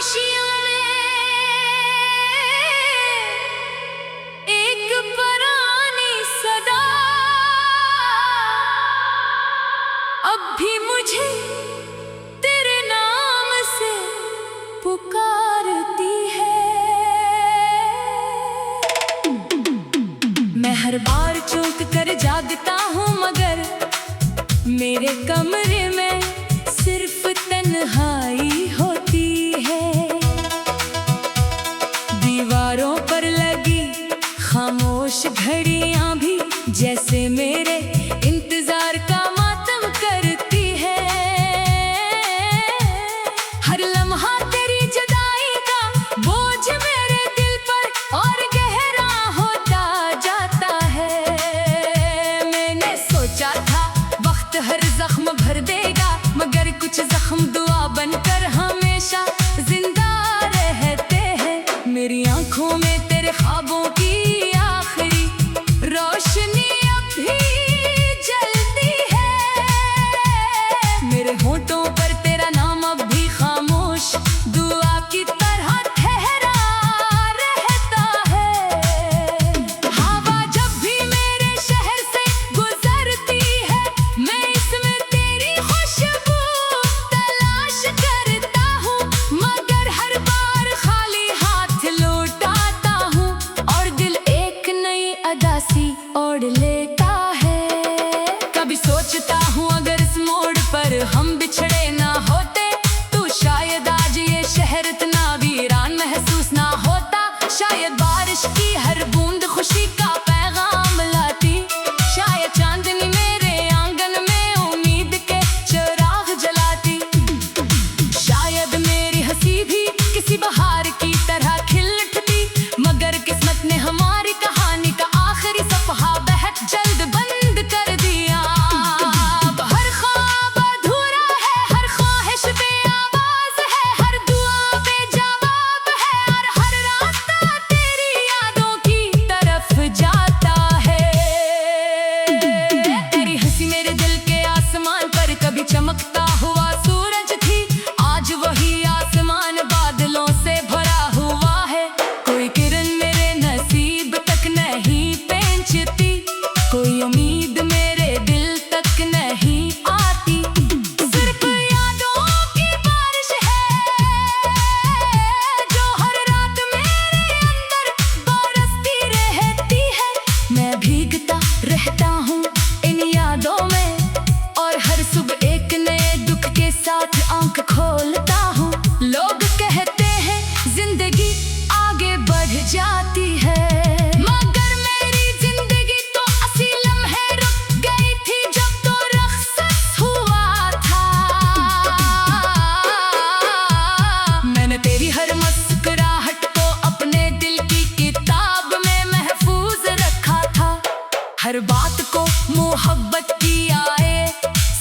खामोशियों में एक पुरानी सदा अब भी मुझे तेरे नाम से पुकारती है। मैं हर बार चौंक कर जागता हूँ, मगर मेरे कमरे में सिर्फ तन्हाई होती है। दीवारों पर लगी खामोश घड़ियां भी जैसे मेरे इंतजार का मातम करती है। हर लम्हा तेरी जुदाई का बोझ मेरे दिल पर और गहरा होता जाता है। मैंने सोचा था वक्त हर जख्म भर देगा, मगर कुछ जख्म दुआ बनकर हमेशा जिंदा रहते हैं। मेरी आंखों में तेरे ख्वाबों की आखिरी रोशनी अब भी जलती है। मेरे होठों पर तेरा नाम अब भी खामोश दुआ की तरह ठहरा रहता है। हवा जब भी मेरे शहर से गुजरती है, मैं इसमें तेरी खुशबू तलाश करता हूँ, मगर हर बार खाली हाथ लौट आता हूँ और दिल एक नई अदासी ओढ़ लेता है। कभी सोचता हूँ अगर इस मोड़ पर हम बिछड़े ना होते तो शायद आज ये शहर इतना वीरान महसूस ना होता। शायद बारिश की हर बूंद खुशी का पैगाम लाती, शायद चांदनी मेरे आंगन में उम्मीद के चिराग जलाती, शायद मेरी हंसी भी किसी बहार की तरह खिल उठती। मगर किस्मत ने हमारी कहानी का आखिरी सफहा बहुत जल्द बंद कर दिया। अब हर ख्वाब अधूरा है, हर ख्वाहिश बेआवाज है, हर दुआ बेजवाब है और हर रास्ता तेरी यादों की तरफ जाता है। तेरी हंसी मेरे दिल के आसमान पर कभी चमकता हुआ सूरज थी, आज वही आसमान बादलों से भरा हुआ है। कोई किरण मेरे नसीब तक नहीं पहुंचती, कोई उम्मीद मेरे दिल तक नहीं आती। सिर्फ यादों की बारिश है जो हर रात मेरे अंदर बरसती रहती है। मैं भीगता रहता हूँ इन यादों में और हर सुबह एक नए दुख के साथ आंख खोलता हूँ। लोग कहते हैं जिंदगी आगे बढ़ जाती है, मगर मेरी जिंदगी तो अस्सी लम्हे रुक गई थी जब तो रख्सत हुआ था। मैंने तेरी हर मुस्कुराहट को अपने दिल की किताब में महफूज रखा था। हर बात को मोहब्बत की आए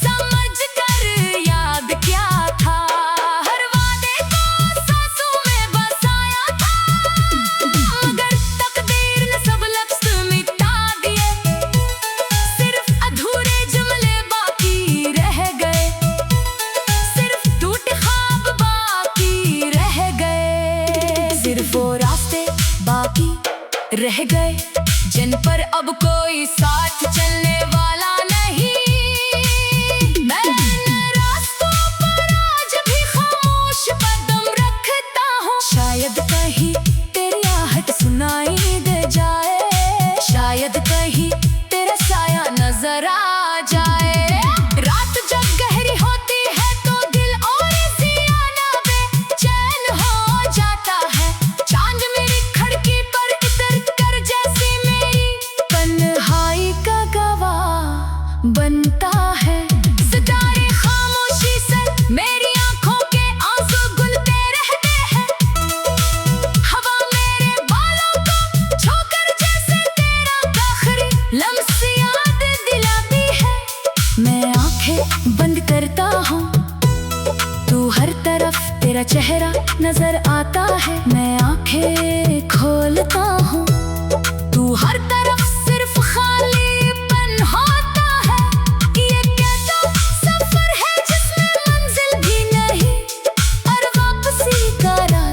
समझ कर याद किया था, हर वादे को सांसों में बसाया था, मगर तकदीर ने सब लफ्ज़ मिटा दिए। सिर्फ अधूरे जुमले बाकी रह गए, सिर्फ टूटे ख्वाब बाकी रह गए, सिर्फ वो रास्ते बाकी रह गए जिन पर अब कोई साथ चलने वाला नहीं। मैं इन रास्तों पर आज भी खामोश कदम रखता हूँ, शायद कहीं तेरी आहट सुनाई दे जाए, शायद कहीं तेरा साया नजर आ जाए। रात जब गहरी होती है तो दिल और ज़ियाना बेचैन हो जाता है। चांद मेरी खिड़की पर इतर कर जैसी मेरी तन्हाई का गवाह बनता है। सितारे खामोशी से मेरी आंखों के आंसू गुलते रहते हैं, हवा मेरे बालों को छूकर जैसे तेरा आखिरी लम्स याद दिलाती है। मैं आंखें बंद करता हूँ, तू हर तरफ तेरा चेहरा नजर आता है। मैं आंखें खोलता हूँ, तू हर तरफ सिर्फ खालीपन होता है। ये कैसा सफर है जिसमें मंजिल भी नहीं और वापसी का रास्ता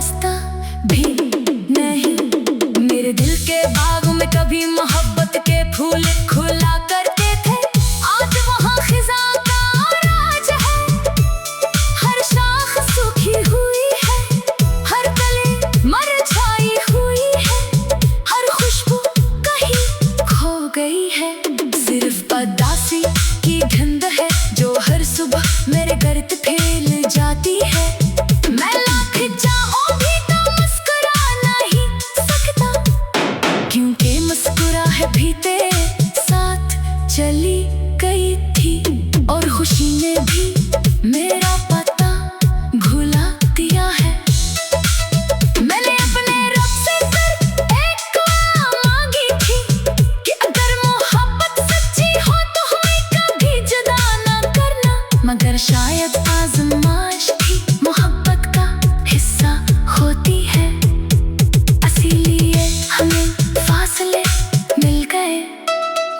गई है। सिर्फ उदासी की धुंध है जो हर सुबह मेरे गर्द फैल जाती है। मैं लाख चाहूं भी तो मुस्कुरा नहीं सकता, क्योंकि मुस्कुराहट भी तेरे साथ चली गई थी और खुशी ने भी मेरा पता भुला दिया है। मैंने अपने रब से सिर्फ एक दुआ मांगी थी कि अगर मोहब्बत सच्ची हो तो हमें कभी जुदा ना करना, मगर शायद आज़माइश भी मोहब्बत का हिस्सा होती है, इसीलिए हमें फासले मिल गए।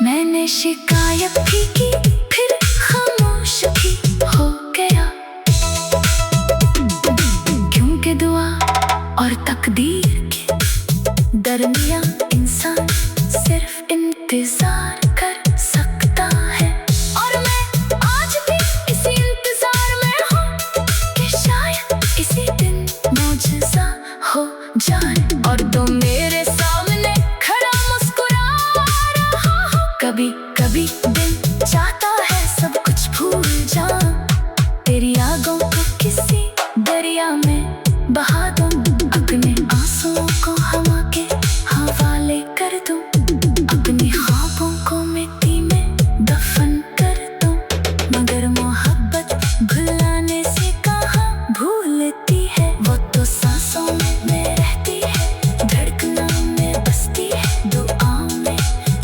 मैंने शिकायत भी की फिर खामोश भी हो गया, क्योंकि दुआ और तकदीर के दरमियान इंसान सिर्फ इंतजार कर सकता है। और मैं आज भी इसी इंतजार में हूँ कि शायद इसी दिन मौजज़ा हो जाए और तुम मेरे सामने खड़ा मुस्कुरा रहा हो। कभी कभी दिल चाहता है सब कुछ भूल जाऊं, तेरी आगों को किसी दरिया में बहा दूं, अपने आंसुओं को हवा के हवाले कर दूं, अपने ख्वाबों को मिट्टी में दफन कर दूं, मगर मोहब्बत भुलाने से कहाँ भूलती है। वो तो सांसों में रहती है, धड़कनों में बसती है, दुआओं में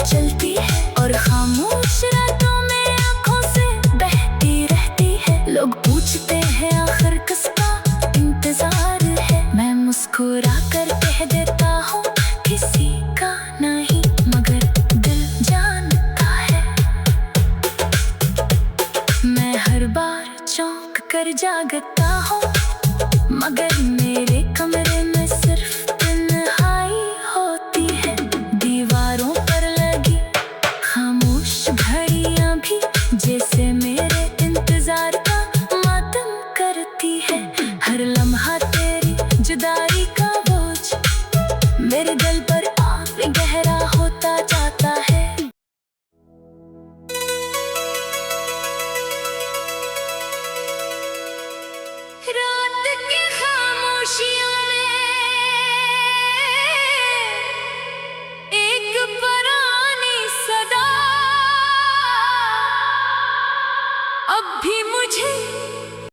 चलती है और खामोश रातों में आंखों से बहती रहती है। लोग पूछते हैं आखिर किसका इंतजार है, मैं मुस्कुरा कर कह देता हूँ किसी का नहीं, मगर दिल जानता है। मैं हर बार चौंक कर जागता हूँ, मगर मेरे कमरे में सिर्फ तन्हाई होती है। दीवारों पर लगी खामोश घड़ियां भी जैसे मेरे इंतजार का मातम करती है। हर लम्हा तेरी जुदाई का बोझ मेरे दिल पर और गहरा होता जाता है। रात की खामोशियां